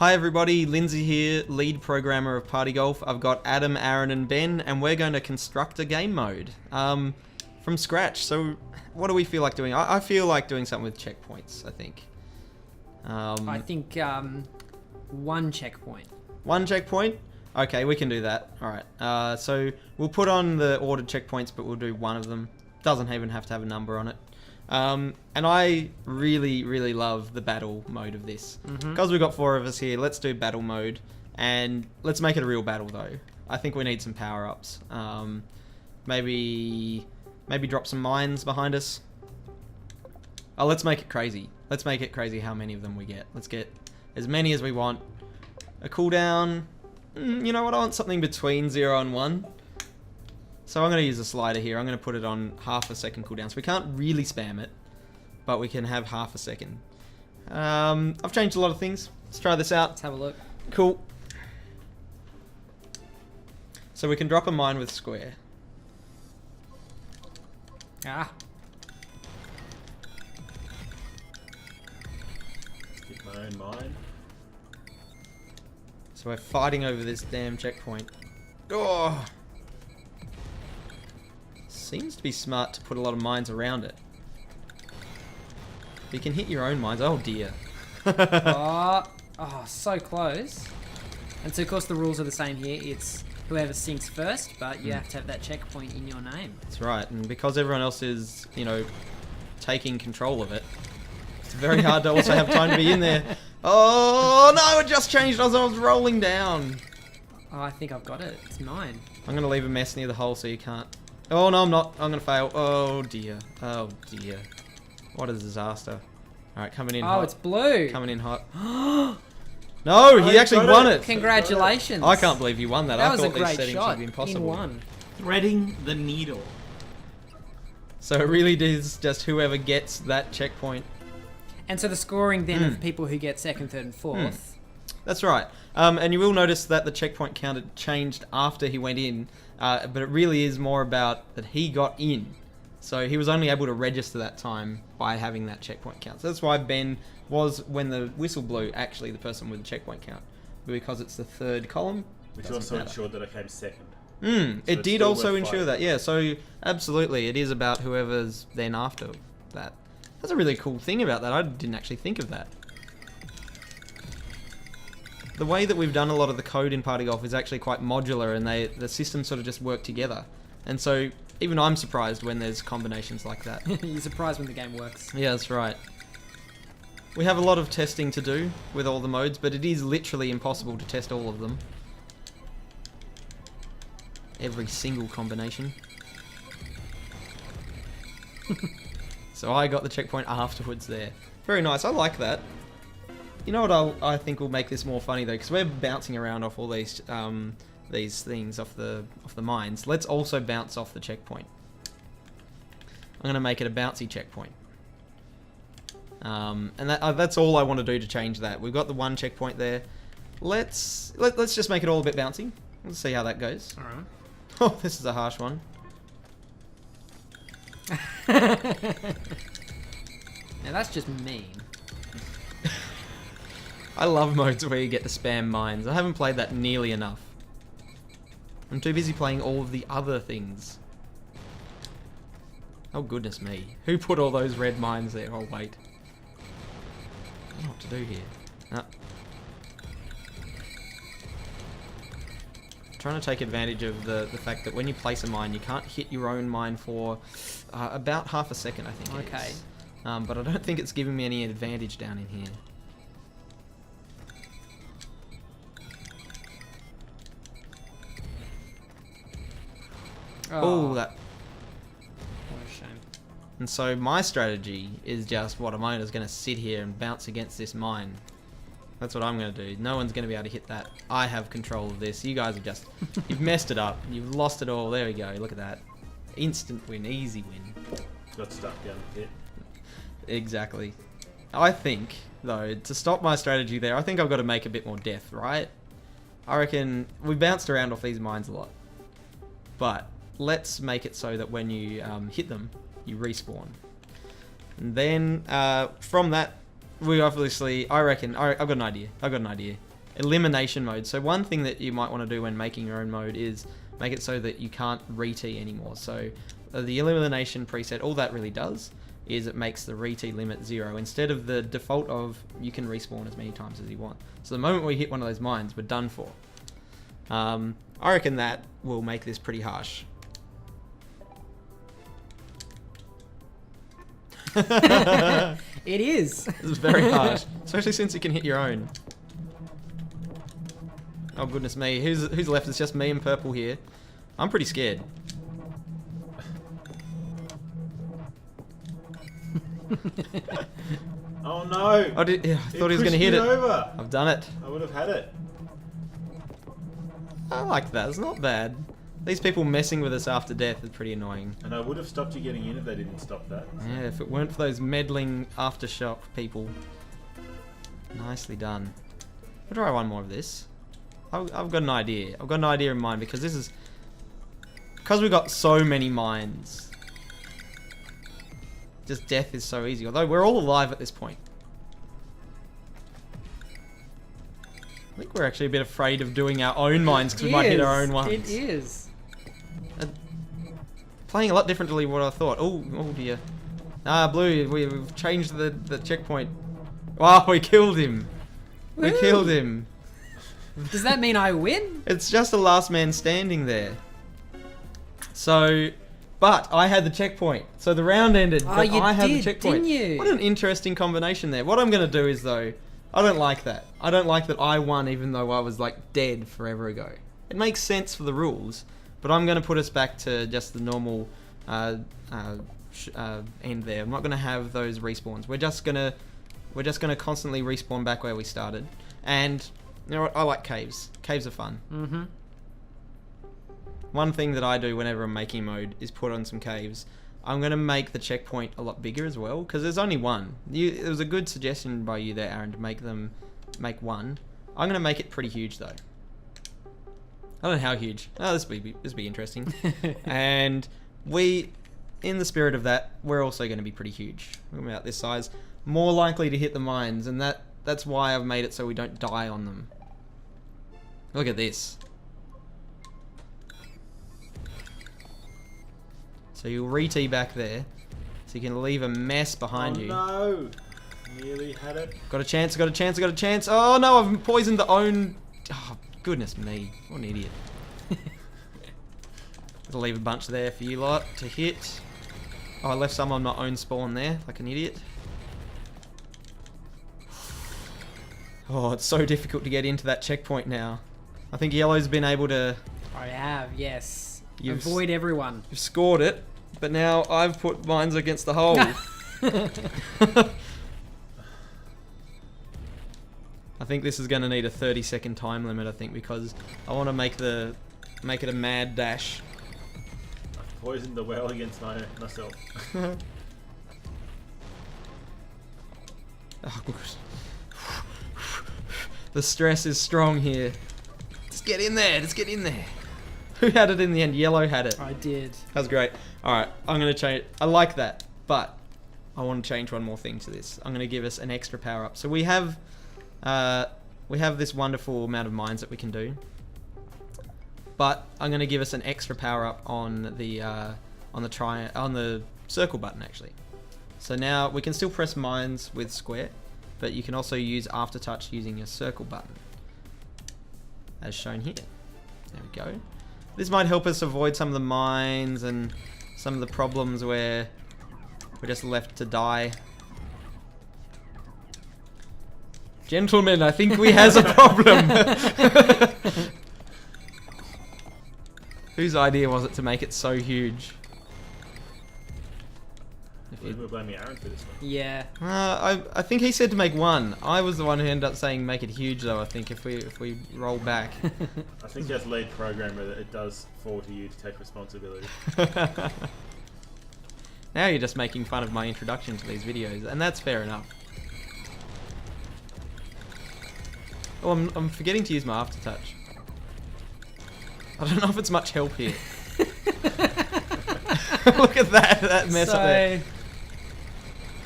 Hi everybody, Lindsay here, lead programmer of Party Golf. I've got Adam, Aaron and Ben, and we're going to construct a game mode from scratch. So what do we feel like doing? I feel like doing something with checkpoints, I think. I think one checkpoint. One checkpoint? Okay, we can do that. Alright, so we'll put on the ordered checkpoints, but we'll do one of them. Doesn't even have to have a number on it. And I really love the battle mode of this. Because we've got 4 of us here, let's do battle mode. And let's make it a real battle though. I think we need some power-ups. Maybe drop some mines behind us. Oh, let's make it crazy. Let's make it crazy how many of them we get. Let's get as many as we want. A cooldown. You know what? I want something between 0 and 1. So I'm going to use a slider here. I'm going to put it on half a second cooldown. So we can't really spam it, but we can have half a second. I've changed a lot of things. Let's try this out. Let's have a look. Cool. So we can drop a mine with square. Ah. Hit my own mine. So we're fighting over this damn checkpoint. Oh! Seems to be smart to put a lot of mines around it. You can hit your own mines. Oh dear. Oh, so close. And so of course the rules are the same here. It's whoever sinks first, but you have to have that checkpoint in your name. That's right, and because everyone else is, you know, taking control of it, it's very hard to also have time to be in there. Oh no, it just changed as I was rolling down. Oh, I think I've got it. It's mine. I'm going to leave a mess near the hole so you can't. Oh no, I'm not. I'm going to fail. Oh dear. Oh dear. What a disaster. Alright, coming in hot. Oh, it's blue. Coming in hot. No, he actually won it. Congratulations. I can't believe you won that. That I was a thought these great settings shot. would be impossible. In one. Threading the needle. So it really is just whoever gets that checkpoint. And so the scoring then of people who get second, third, and fourth. That's right. And you will notice that the checkpoint counter changed after he went in, but it really is more about that he got in. So he was only able to register that time by having that checkpoint count. So that's why Ben was, when the whistle blew, actually the person with the checkpoint count. But because it's the third column, Which doesn't also matter. ensured that I came second. It it's did still also worth ensure fighting. that, yeah. So absolutely, it is about whoever's then after that. That's a really cool thing about that. I didn't actually think of that. The way that we've done a lot of the code in Party Golf is actually quite modular, and the systems sort of just work together. And so even I'm surprised when there's combinations like that. You're surprised when the game works. Yeah, that's right. We have a lot of testing to do with all the modes, but it is literally impossible to test all of them. Every single combination. So I got the checkpoint afterwards there. Very nice, I like that. You know what I think will make this more funny though, because we're bouncing around off all these things off the mines. Let's also bounce off the checkpoint. I'm going to make it a bouncy checkpoint. And that's all I want to do to change that. We've got the one checkpoint there. Let's just make it all a bit bouncy. Let's see how that goes. All right. Oh, this is a harsh one. Now that's just mean. I love modes where you get to spam mines. I haven't played that nearly enough. I'm too busy playing all of the other things. Oh goodness me. Who put all those red mines there? Oh wait. I don't know what to do here. Ah. Trying to take advantage of the fact that when you place a mine, you can't hit your own mine for about half a second, I think. Okay. It is. But I don't think it's giving me any advantage down in here. Oh, that. What a shame. And so my strategy is just what I'm just going to sit here and bounce against this mine. That's what I'm going to do. No one's going to be able to hit that. I have control of this. You guys have just... You've messed it up. You've lost it all. There we go. Look at that. Instant win. Easy win. Got stuck down the pit. Exactly. I think, though, to stop my strategy there, I think I've got to make a bit more depth, right? I reckon we bounced around off these mines a lot. But let's make it so that when you hit them, you respawn. And then from that, we obviously, I reckon, I've got an idea. elimination mode. So one thing that you might want to do when making your own mode is make it so that you can't re-tee anymore. So the elimination preset, all that really does is it makes the re-tee limit 0 instead of the default of you can respawn as many times as you want. So the moment we hit one of those mines, we're done for. I reckon that will make this pretty harsh. It is. It's very harsh, especially since you can hit your own. Oh goodness me, who's left? It's just me and purple here. I'm pretty scared. Oh no! I thought he was going to hit it. Over. I've done it. I would have had it. I like that. It's not bad. These people messing with us after death is pretty annoying. And I would have stopped you getting in if they didn't stop that. Yeah, if it weren't for those meddling aftershock people. Nicely done. I'll try one more of this. I've got an idea. I've got an idea in mind because this is... Because we've got so many mines. Just death is so easy. Although we're all alive at this point. I think we're actually a bit afraid of doing our own mines because we might hit our own ones. It is. Playing a lot differently than what I thought. Oh dear. Ah, blue, we've changed the checkpoint. Wow, we killed him. We Woo. killed him. Does that mean I win? It's just a last man standing there. So, but I had the checkpoint. So the round ended, Oh, but you I had the did, checkpoint. didn't you? What an interesting combination there. What I'm going to do is, though, I don't like that. I don't like that I won even though I was, like, dead forever ago. It makes sense for the rules, but I'm going to put us back to just the normal end there. I'm not going to have those respawns. We're just going to constantly respawn back where we started. And, you know what? I like caves. Caves are fun. Mm-hmm. One thing that I do whenever I'm making mode is put on some caves. I'm going to make the checkpoint a lot bigger as well, because there's only one. It was a good suggestion by you there, Aaron, to make one. I'm going to make it pretty huge, though. I don't know how huge. Oh, this will be interesting. And in the spirit of that, we're also going to be pretty huge. We're about this size. More likely to hit the mines, and that's why I've made it so we don't die on them. Look at this. So you'll re-tee back there, so you can leave a mess behind you. No! Nearly had it. Got a chance, got a chance, got a chance. Oh no, I've poisoned the own... Oh, goodness me. What an idiot. I'll leave a bunch there for you lot to hit. Oh, I left some on my own spawn there, like an idiot. Oh, it's so difficult to get into that checkpoint now. I think yellow's been able to... I have, yes. You've Avoid everyone. You've scored it, but now I've put mines against the hole. I think this is going to need a 30-second time limit, I think, because I want to make it a mad dash. I've poisoned the well against myself. Oh, good. The stress is strong here. Just get in there, just get in there. Who had it in the end? Yellow had it. I did. That was great. Alright, I'm going to change... I like that, but I want to change one more thing to this. I'm going to give us an extra power up. So we have this wonderful amount of mines that we can do, but I'm going to give us an extra power up on the circle button actually. So now we can still press mines with square, but you can also use aftertouch using your circle button, as shown here. There we go. This might help us avoid some of the mines and some of the problems where we're just left to die. Gentlemen, I think we has a problem. Whose idea was it to make it so huge? We're blaming Aaron for this one. Yeah. I think he said to make one. I was the one who ended up saying make it huge, though. I think if we roll back. I think as lead programmer, that it does fall to you to take responsibility. Now you're just making fun of my introduction to these videos, and that's fair enough. Oh, I'm forgetting to use my aftertouch. I don't know if it's much help here. Look at that mess up there.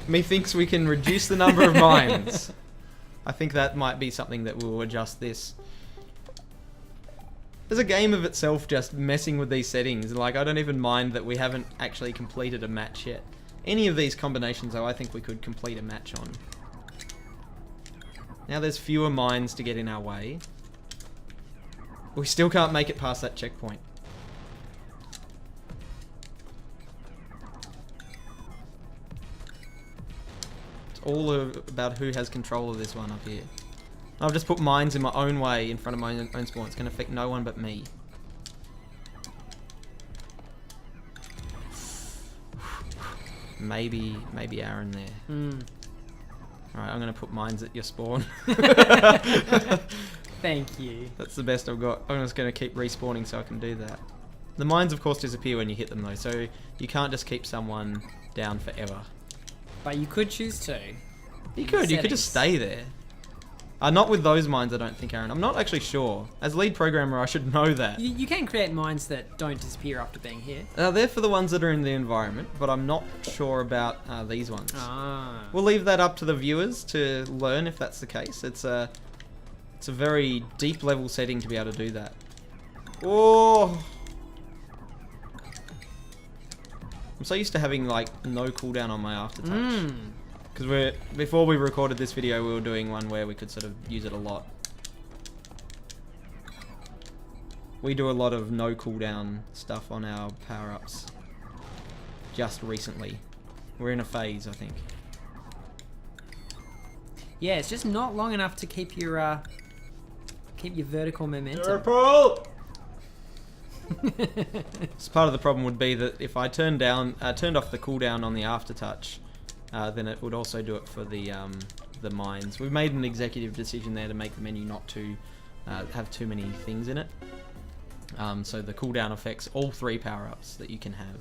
Methinks we can reduce the number of mines. I think that might be something that will adjust this. There's a game of itself just messing with these settings. Like, I don't even mind that we haven't actually completed a match yet. Any of these combinations, though, I think we could complete a match on. Now there's fewer mines to get in our way. We still can't make it past that checkpoint. It's all about who has control of this one up here. I've just put mines in my own way in front of my own spawn. It's going to affect no one but me. Maybe Aaron there. Alright, I'm going to put mines at your spawn. Thank you. That's the best I've got. I'm just going to keep respawning so I can do that. The mines, of course, disappear when you hit them, though, so you can't just keep someone down forever. But you could choose to. You could just stay there. Not with those mines, I don't think, Aaron. I'm not actually sure. As lead programmer, I should know that. You can create mines that don't disappear after being here. They're for the ones that are in the environment, but I'm not sure about these ones. Ah. We'll leave that up to the viewers to learn if that's the case. It's a very deep level setting to be able to do that. Oh! I'm so used to having like no cooldown on my aftertouch. Because before we recorded this video, we were doing one where we could sort of use it a lot. We do a lot of no cooldown stuff on our power-ups. Just recently. We're in a phase, I think. Yeah, it's just not long enough to keep your vertical momentum. Purple! So part of the problem would be that if I turned off the cooldown on the aftertouch, then it would also do it for the mines. We've made an executive decision there to make the menu not to have too many things in it. So the cooldown affects all 3 power-ups that you can have.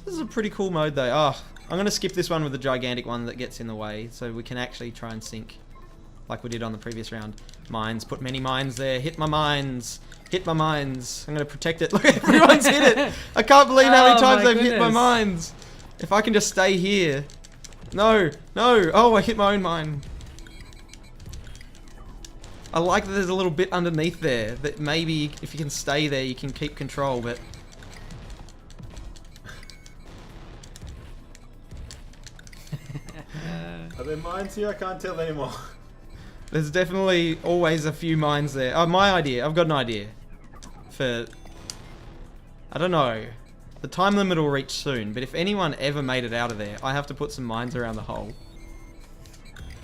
This is a pretty cool mode though. Oh, I'm going to skip this one with the gigantic one that gets in the way, so we can actually try and sync like we did on the previous round. Mines, put many mines there, hit my mines, hit my mines. I'm going to protect it. Look, everyone's hit it. I can't believe how many times they've hit my mines. If I can just stay here. No, no. Oh, I hit my own mine. I like that there's a little bit underneath there that maybe if you can stay there, you can keep control, but... Are there mines here? I can't tell anymore. There's definitely always a few mines there. Oh, my idea. I've got an idea. For... I don't know. The time limit will reach soon, but if anyone ever made it out of there, I have to put some mines around the hole.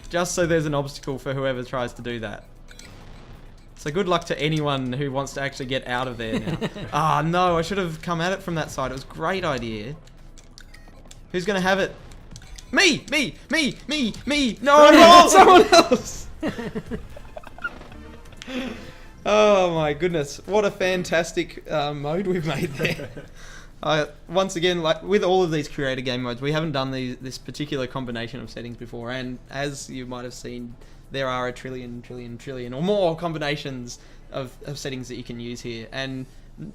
Just so there's an obstacle for whoever tries to do that. So good luck to anyone who wants to actually get out of there now. Ah, no, I should have come at it from that side. It was a great idea. Who's going to have it? Me! Me! Me! Me! Me! No, someone else! Oh my goodness. What a fantastic mode we've made there. Once again, like with all of these creator game modes, we haven't done this particular combination of settings before, and as you might have seen, there are a trillion or more combinations of settings that you can use here, and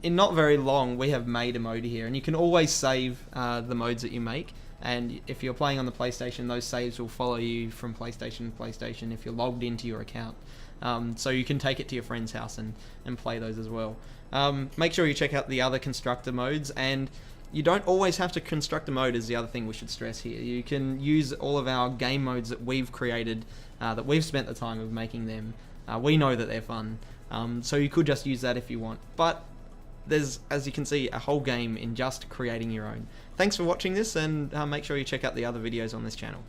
in not very long we have made a mode here, and you can always save the modes that you make, and if you're playing on the PlayStation, those saves will follow you from PlayStation to PlayStation if you're logged into your account. So you can take it to your friend's house and play those as well. Make sure you check out the other constructor modes, and you don't always have to construct a mode is the other thing we should stress here. You can use all of our game modes that we've created, that we've spent the time of making them. We know that they're fun, so you could just use that if you want. But there's, as you can see, a whole game in just creating your own. Thanks for watching this, and make sure you check out the other videos on this channel.